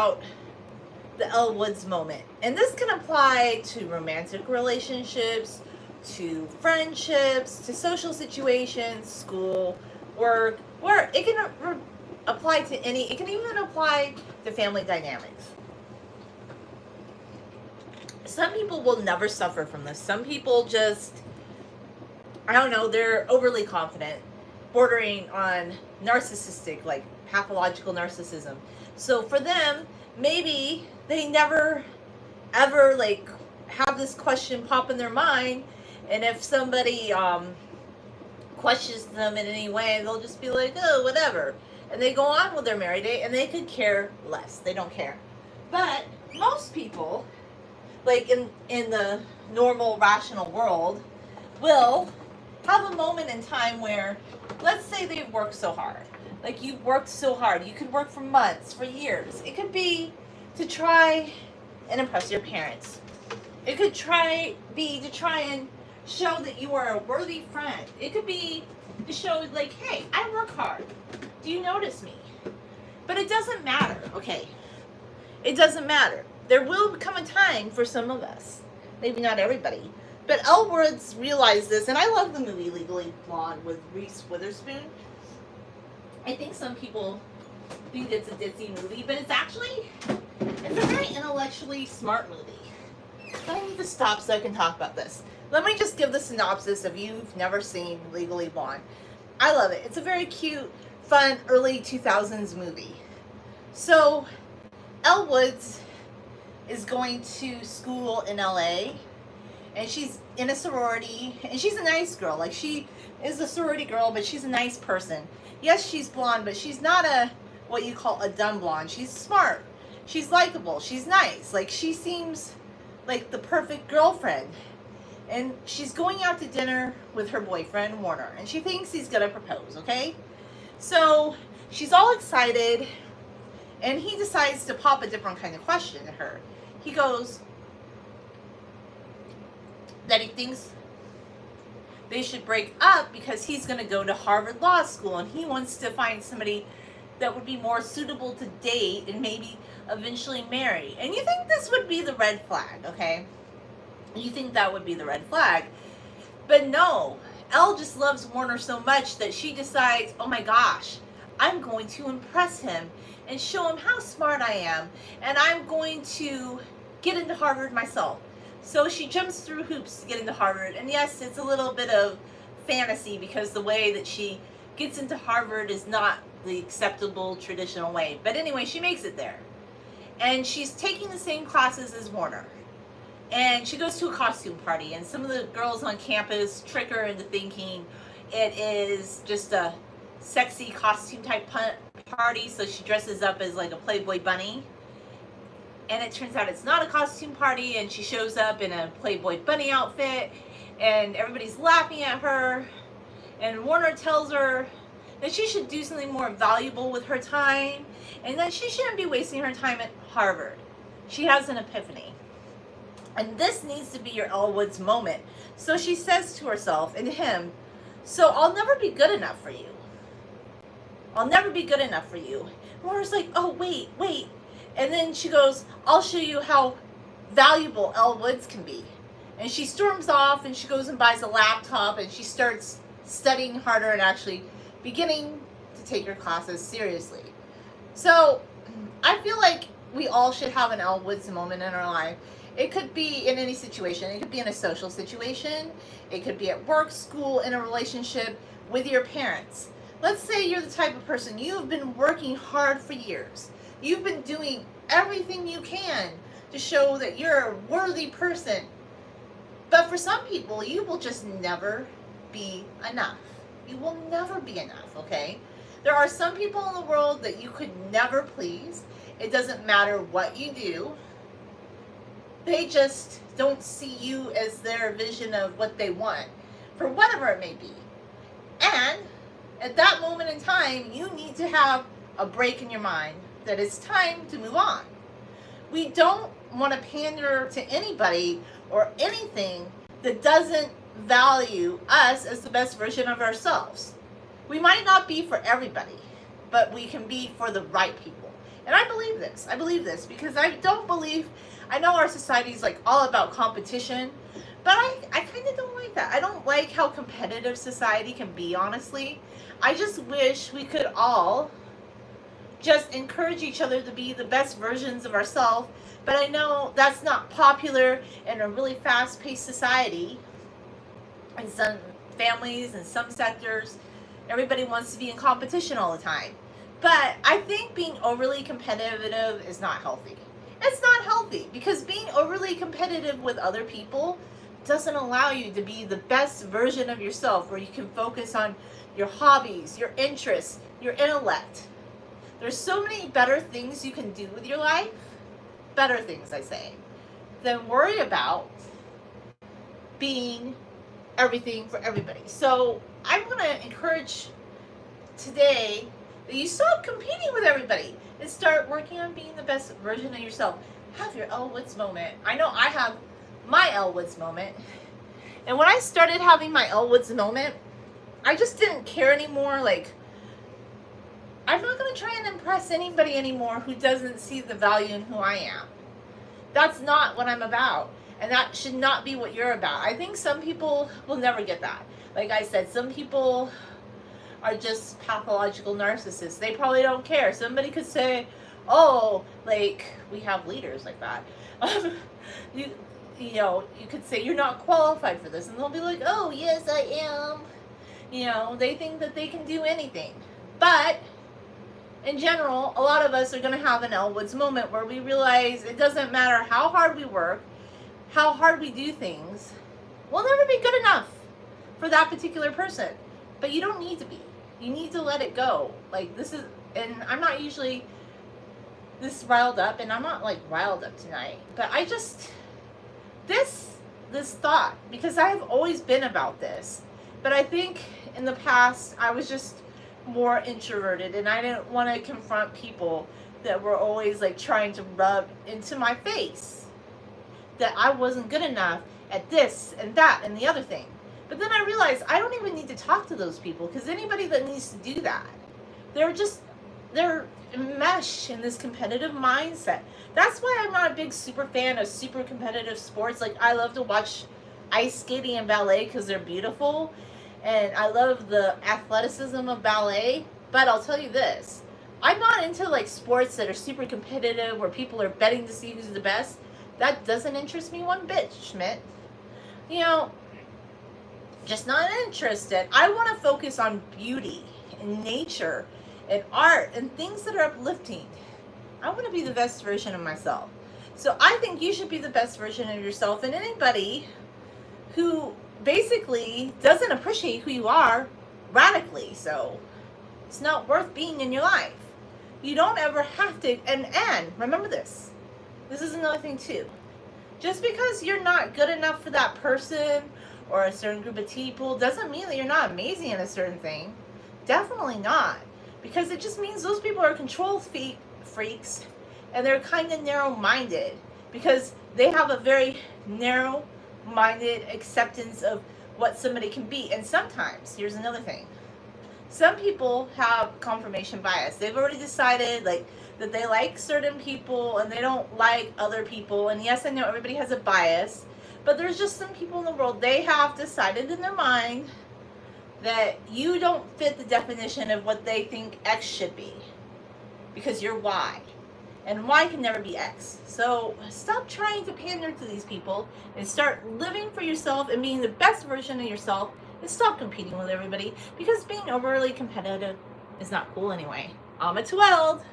about the Elle Woods moment. And this can apply to romantic relationships, to friendships, to social situations, school, work, where it can apply to any, it can even apply to family dynamics. Some people will never suffer from this. Some people just, I don't know, they're overly confident, bordering on narcissistic, like pathological narcissism. So for them, maybe they never ever like have this question pop in their mind, and if somebody questions them in any way, they'll just be like, oh, whatever, and they go on with their married day, and they could care less. They don't care. But most people, like in the normal rational world, will have a moment in time where, let's say they've worked so hard. Like, you've worked so hard. You could work for months, for years. It could be to try and impress your parents. It could be to try and show that you are a worthy friend. It could be to show, like, hey, I work hard. Do you notice me? But it doesn't matter, okay? It doesn't matter. There will come a time for some of us, maybe not everybody, but Elle Woods realized this, and I love the movie Legally Blonde with Reese Witherspoon. I think some people think it's a ditzy movie, but it's a very intellectually smart movie. I need to stop so I can talk about this. Let me just give the synopsis if you've never seen Legally Blonde. I love it. It's a very cute, fun, early 2000s movie. So, Elle Woods is going to school in LA, and she's in a sorority, and she's a nice girl. Like, she is a sorority girl, but she's a nice person. Yes, she's blonde, but she's not what you call a dumb blonde. She's smart. She's likable. She's nice. Like, she seems like the perfect girlfriend. And she's going out to dinner with her boyfriend, Warner, and she thinks he's gonna propose, okay? So she's all excited, and he decides to pop a different kind of question to her. He goes that he thinks they should break up because he's going to go to Harvard Law School, and he wants to find somebody that would be more suitable to date and maybe eventually marry. And you think this would be the red flag, okay? You think that would be the red flag. But no, Elle just loves Warner so much that she decides, oh my gosh, I'm going to impress him and show him how smart I am, and I'm going to get into Harvard myself. So she jumps through hoops to get into Harvard, and yes, it's a little bit of fantasy because the way that she gets into Harvard is not the acceptable traditional way. But anyway, she makes it there, and she's taking the same classes as Warner. And she goes to a costume party, and some of the girls on campus trick her into thinking it is just a sexy costume type party, so she dresses up as like a Playboy bunny. And it turns out it's not a costume party, and she shows up in a Playboy bunny outfit, and everybody's laughing at her. And Warner tells her that she should do something more valuable with her time, and that she shouldn't be wasting her time at Harvard. She has an epiphany. And this needs to be your Elle Woods moment. So she says to herself and to him, so I'll never be good enough for you. I'll never be good enough for you. Warner's like, oh, wait. And then she goes, I'll show you how valuable Elle Woods can be. And she storms off, and she goes and buys a laptop, and she starts studying harder and actually beginning to take her classes seriously. So I feel like we all should have an Elle Woods moment in our life. It could be in any situation. It could be in a social situation. It could be at work, school, in a relationship with your parents. Let's say you're the type of person, you've been working hard for years. You've been doing everything you can to show that you're a worthy person. But for some people, you will just never be enough. You will never be enough, okay? There are some people in the world that you could never please. It doesn't matter what you do. They just don't see you as their vision of what they want, for whatever it may be. And at that moment in time, you need to have a break in your mind that it's time to move on. We don't want to pander to anybody or anything that doesn't value us as the best version of ourselves. We might not be for everybody, but we can be for the right people. And I believe this. I believe this because I don't believe, I know our society is like all about competition, but I kind of don't like that. I don't like how competitive society can be, honestly. I just wish we could all just encourage each other to be the best versions of ourselves. But I know that's not popular in a really fast-paced society. In some families and some sectors, everybody wants to be in competition all the time. But I think being overly competitive is not healthy. It's not healthy because being overly competitive with other people doesn't allow you to be the best version of yourself, where you can focus on your hobbies, your interests, your intellect. There's so many better things you can do with your life, better things I say, than worry about being everything for everybody. So I'm going to encourage today that you stop competing with everybody and start working on being the best version of yourself. Have your Elle Woods moment. I know I have my Elle Woods moment. And when I started having my Elle Woods moment, I just didn't care anymore. Like, I'm not going to try and impress anybody anymore who doesn't see the value in who I am. That's not what I'm about. And that should not be what you're about. I think some people will never get that. Like I said, some people are just pathological narcissists. They probably don't care. Somebody could say, oh, like, we have leaders like that. You know, you could say you're not qualified for this. And they'll be like, oh, yes, I am. You know, they think that they can do anything. But in general, a lot of us are going to have an Elle Woods moment where we realize it doesn't matter how hard we work, how hard we do things, we'll never be good enough for that particular person. But you don't need to be. You need to let it go. Like, this is, and I'm not usually this riled up, and I'm not like riled up tonight, but I just, this thought, because I've always been about this, but I think in the past I was just more introverted, and I didn't want to confront people that were always like trying to rub into my face that I wasn't good enough at this and that and the other thing. But then I realized I don't even need to talk to those people, because anybody that needs to do that, they're enmeshed in this competitive mindset. That's why I'm not a big super fan of super competitive sports. Like, I love to watch ice skating and ballet because they're beautiful, and I love the athleticism of ballet. But I'll tell you this, I'm not into like sports that are super competitive where people are betting to see who's the best. That doesn't interest me one bit, Schmidt. You know, just not interested. I want to focus on beauty and nature and art and things that are uplifting. I want to be the best version of myself. So I think you should be the best version of yourself. And anybody who basically doesn't appreciate who you are, radically so, it's not worth being in your life. You don't ever have to, and remember this. This is another thing too. Just because you're not good enough for that person or a certain group of people doesn't mean that you're not amazing at a certain thing. Definitely not. Because it just means those people are control freaks, and they're kind of narrow-minded because they have a very narrow-minded acceptance of what somebody can be. And sometimes, here's another thing, some people have confirmation bias. They've already decided like that they like certain people and they don't like other people. And yes, I know everybody has a bias, but there's just some people in the world, they have decided in their mind that you don't fit the definition of what they think X should be because you're Y. And Y can never be X. So stop trying to pander to these people and start living for yourself and being the best version of yourself, and stop competing with everybody, because being overly competitive is not cool anyway. I'm a 12.